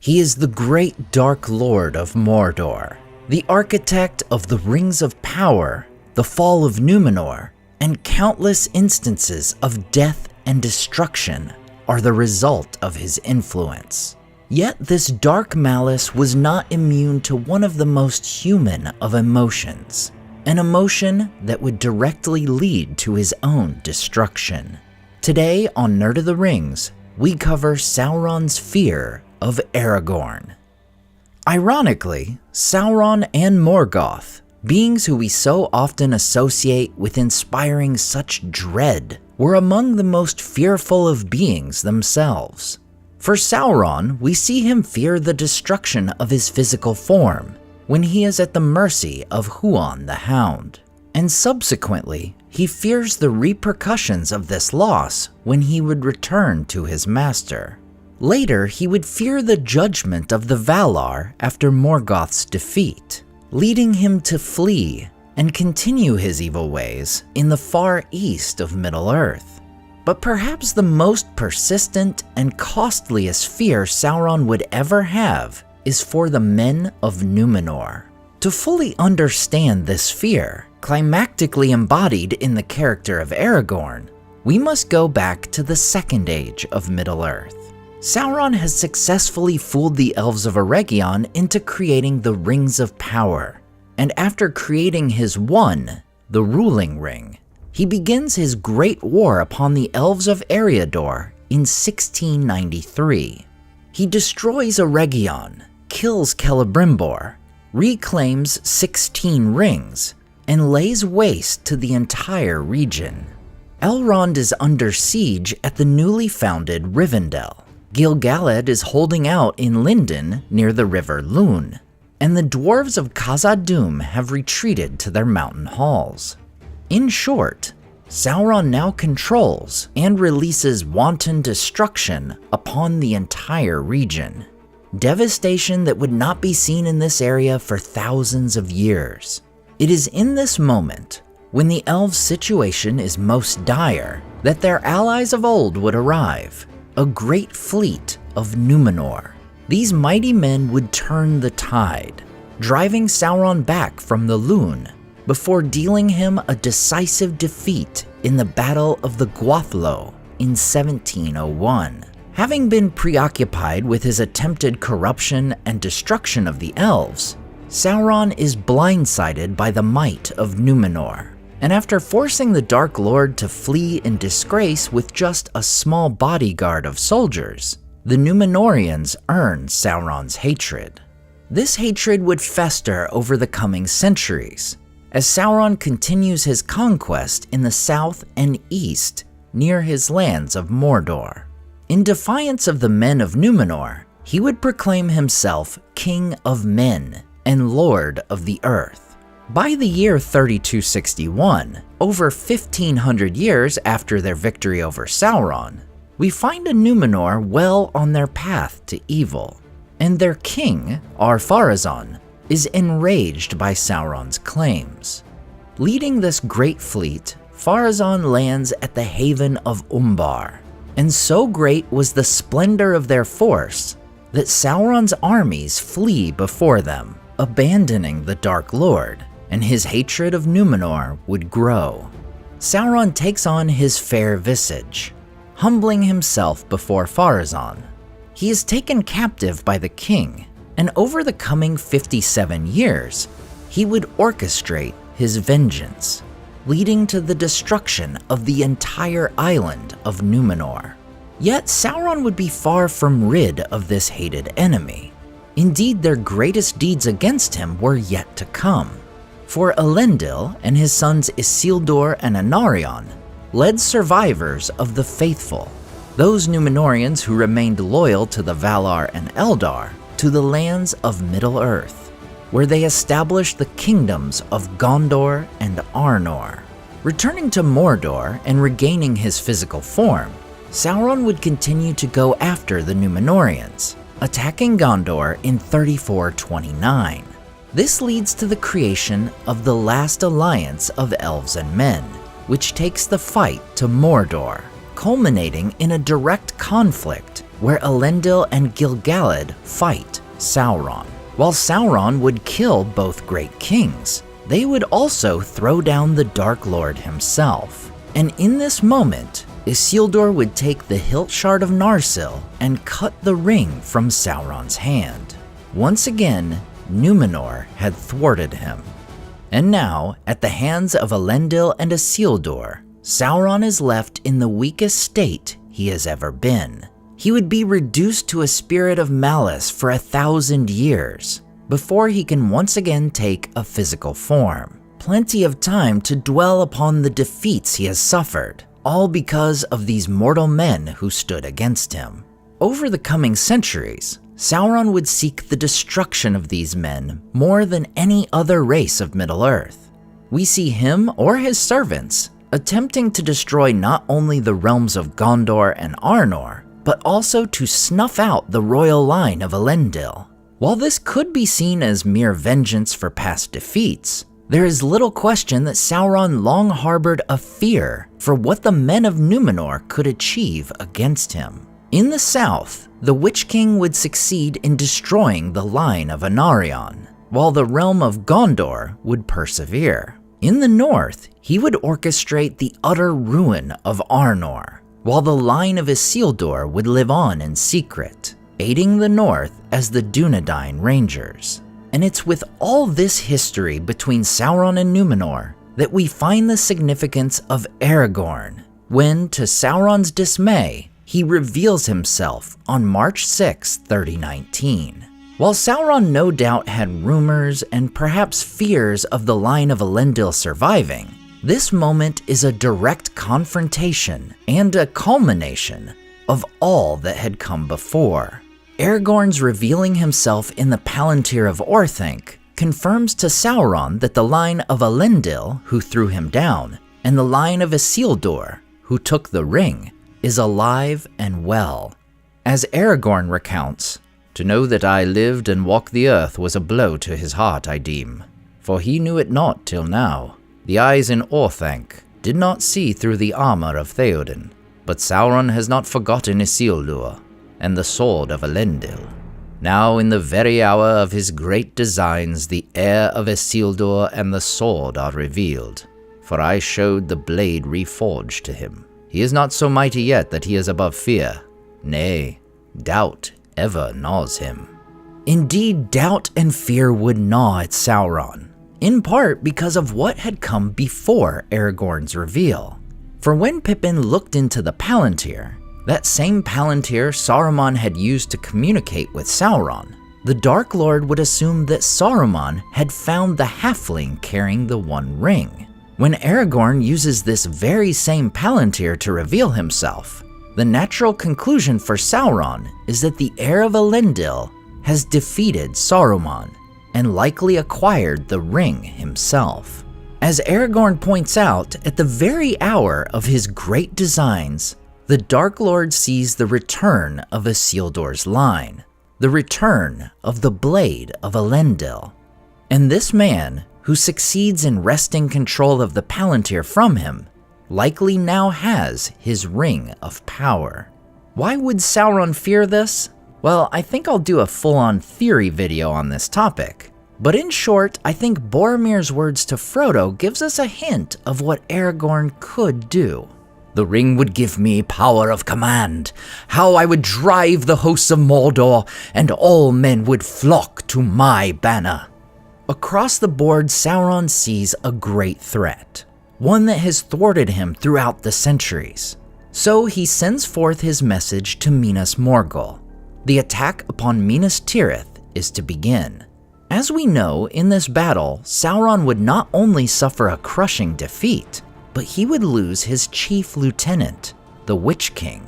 He is the great Dark Lord of Mordor, the architect of the Rings of Power, the fall of Númenor, and countless instances of death and destruction are the result of his influence. Yet this dark malice was not immune to one of the most human of emotions, an emotion that would directly lead to his own destruction. Today on Nerd of the Rings, we cover Sauron's fear of Aragorn. Ironically, Sauron and Morgoth, beings who we so often associate with inspiring such dread, were among the most fearful of beings themselves. For Sauron, we see him fear the destruction of his physical form when he is at the mercy of Huan the Hound, and subsequently, he fears the repercussions of this loss when he would return to his master. Later, he would fear the judgment of the Valar after Morgoth's defeat, leading him to flee and continue his evil ways in the far east of Middle-earth. But perhaps the most persistent and costliest fear Sauron would ever have is for the men of Númenor. To fully understand this fear, climactically embodied in the character of Aragorn, we must go back to the Second Age of Middle-earth. Sauron has successfully fooled the elves of Eregion into creating the Rings of Power, and after creating his one, the Ruling Ring, he begins his great war upon the elves of Eriador in 1693. He destroys Eregion, kills Celebrimbor, reclaims 16 rings, and lays waste to the entire region. Elrond is under siege at the newly founded Rivendell. Gil-galad is holding out in Lindon near the river Lune, and the dwarves of Khazad-dûm have retreated to their mountain halls. In short, Sauron now controls and releases wanton destruction upon the entire region. Devastation that would not be seen in this area for thousands of years. It is in this moment, when the elves' situation is most dire, that their allies of old would arrive, a great fleet of Númenor. These mighty men would turn the tide, driving Sauron back from the Lune, before dealing him a decisive defeat in the Battle of the Gwathlo in 1701. Having been preoccupied with his attempted corruption and destruction of the elves, Sauron is blindsided by the might of Númenor, and after forcing the Dark Lord to flee in disgrace with just a small bodyguard of soldiers, the Númenorians earn Sauron's hatred. This hatred would fester over the coming centuries, as Sauron continues his conquest in the south and east near his lands of Mordor. In defiance of the men of Númenor, he would proclaim himself King of Men and Lord of the Earth. By the year 3261, over 1500 years after their victory over Sauron, we find a Númenor well on their path to evil, and their king, Ar-Pharazôn, is enraged by Sauron's claims. Leading this great fleet, Pharazôn lands at the haven of Umbar, and so great was the splendor of their force that Sauron's armies flee before them, abandoning the Dark Lord, and his hatred of Númenor would grow. Sauron takes on his fair visage, humbling himself before Pharazôn. He is taken captive by the king, and over the coming 57 years, he would orchestrate his vengeance, leading to the destruction of the entire island of Númenor. Yet Sauron would be far from rid of this hated enemy. Indeed, their greatest deeds against him were yet to come, for Elendil and his sons Isildur and Anarion led survivors of the faithful, those Númenorians who remained loyal to the Valar and Eldar, to the lands of Middle-earth, where they established the kingdoms of Gondor and Arnor. Returning to Mordor and regaining his physical form, Sauron would continue to go after the Númenorians, attacking Gondor in 3429. This leads to the creation of the last alliance of elves and men, which takes the fight to Mordor, culminating in a direct conflict where Elendil and Gil-galad fight Sauron. While Sauron would kill both great kings, they would also throw down the Dark Lord himself. And in this moment, Isildur would take the hilt shard of Narsil and cut the ring from Sauron's hand. Once again, Númenor had thwarted him. And now, at the hands of Elendil and Isildur, Sauron is left in the weakest state he has ever been. He would be reduced to a spirit of malice for 1,000 years before he can once again take a physical form. Plenty of time to dwell upon the defeats he has suffered, all because of these mortal men who stood against him. Over the coming centuries, Sauron would seek the destruction of these men more than any other race of Middle-earth. We see him or his servants attempting to destroy not only the realms of Gondor and Arnor, but also to snuff out the royal line of Elendil. While this could be seen as mere vengeance for past defeats, there is little question that Sauron long harbored a fear for what the men of Númenor could achieve against him. In the south, the Witch King would succeed in destroying the line of Anarion, while the realm of Gondor would persevere. In the north, he would orchestrate the utter ruin of Arnor, while the line of Isildur would live on in secret, aiding the north as the Dunedain Rangers. And it's with all this history between Sauron and Númenor that we find the significance of Aragorn, when, to Sauron's dismay, he reveals himself on March 6, 3019. While Sauron no doubt had rumors and perhaps fears of the line of Elendil surviving, this moment is a direct confrontation and a culmination of all that had come before. Aragorn's revealing himself in the Palantir of Orthanc confirms to Sauron that the line of Elendil, who threw him down, and the line of Isildur, who took the ring, is alive and well. As Aragorn recounts, "To know that I lived and walked the earth was a blow to his heart, I deem, for he knew it not till now. The eyes in Orthanc did not see through the armor of Theoden, but Sauron has not forgotten Isildur and the sword of Elendil. Now in the very hour of his great designs the heir of Isildur and the sword are revealed, for I showed the blade reforged to him. He is not so mighty yet that he is above fear. Nay, doubt ever gnaws him." Indeed, doubt and fear would gnaw at Sauron, in part because of what had come before Aragorn's reveal. For when Pippin looked into the Palantir, that same Palantir Saruman had used to communicate with Sauron, the Dark Lord would assume that Saruman had found the halfling carrying the One Ring. When Aragorn uses this very same Palantir to reveal himself, the natural conclusion for Sauron is that the heir of Elendil has defeated Saruman and likely acquired the ring himself. As Aragorn points out, at the very hour of his great designs, the Dark Lord sees the return of Isildur's line, the return of the blade of Elendil. And this man, who succeeds in wresting control of the Palantir from him, likely now has his ring of power. Why would Sauron fear this? Well, I think I'll do a full-on theory video on this topic. But in short, I think Boromir's words to Frodo gives us a hint of what Aragorn could do. "The ring would give me power of command, how I would drive the hosts of Mordor, and all men would flock to my banner." Across the board, Sauron sees a great threat, one that has thwarted him throughout the centuries. So he sends forth his message to Minas Morgul. The attack upon Minas Tirith is to begin. As we know, in this battle, Sauron would not only suffer a crushing defeat, but he would lose his chief lieutenant, the Witch King.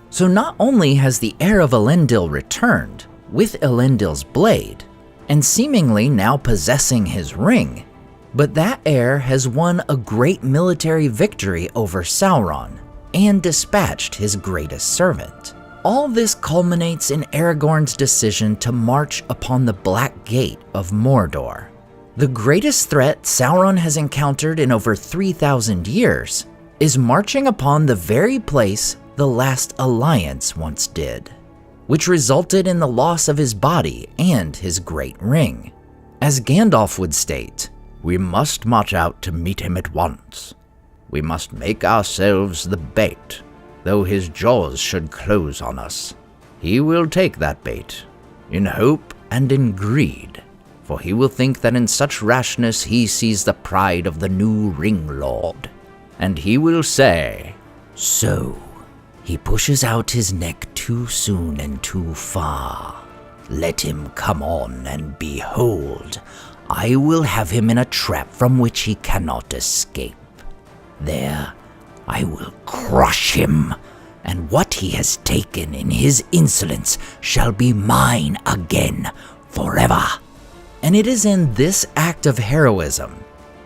So not only has the heir of Elendil returned, with Elendil's blade, and seemingly now possessing his ring, but that heir has won a great military victory over Sauron, and dispatched his greatest servant. All this culminates in Aragorn's decision to march upon the Black Gate of Mordor. The greatest threat Sauron has encountered in over 3,000 years is marching upon the very place the last alliance once did. which resulted in the loss of his body and his great ring. As Gandalf would state, "We must march out to meet him at once. We must make ourselves the bait, though his jaws should close on us. He will take that bait, in hope and in greed, for he will think that in such rashness he sees the pride of the new Ring Lord. And he will say, 'So, he pushes out his neck too soon and too far. Let him come on, and behold, I will have him in a trap from which he cannot escape. There, I will crush him, and what he has taken in his insolence shall be mine again forever.'" And it is in this act of heroism,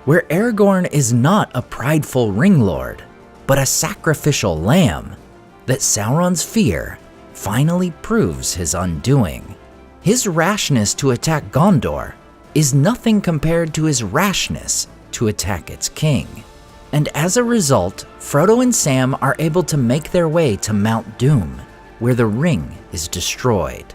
where Aragorn is not a prideful ring lord, but a sacrificial lamb, that Sauron's fear finally proves his undoing. His rashness to attack Gondor is nothing compared to his rashness to attack its king. And as a result, Frodo and Sam are able to make their way to Mount Doom, where the ring is destroyed.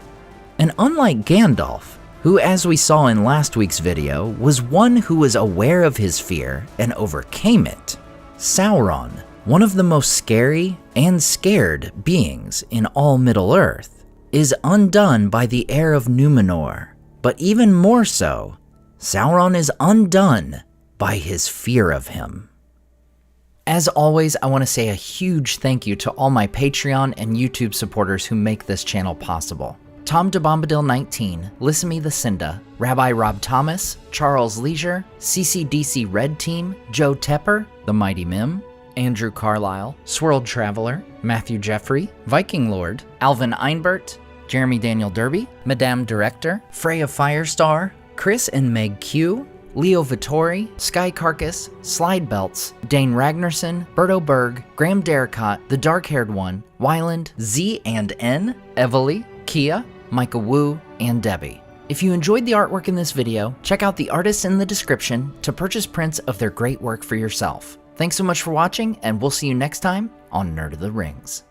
And unlike Gandalf, who, as we saw in last week's video, was one who was aware of his fear and overcame it, Sauron, one of the most scary and scared beings in all Middle-earth, is undone by the heir of Númenor. But even more so, Sauron is undone by his fear of him. As always, I want to say a huge thank you to all my Patreon and YouTube supporters who make this channel possible. Tom DeBombadil 19, Lissamy the Cinda, Rabbi Rob Thomas, Charles Leisure, CCDC Red Team, Joe Tepper, The Mighty Mim, Andrew Carlisle, Swirled Traveler, Matthew Jeffrey, Viking Lord, Alvin Einbert, Jeremy Daniel Derby, Madame Director, Freya Firestar, Chris and Meg Q, Leo Vittori, Sky Carcass, Slide Belts, Dane Ragnarsson, Berto Berg, Graham Darracott, The Dark-Haired One, Wyland, Z and N, Evely, Kia, Micah Wu, and Debbie. If you enjoyed the artwork in this video, check out the artists in the description to purchase prints of their great work for yourself. Thanks so much for watching, and we'll see you next time on Nerd of the Rings.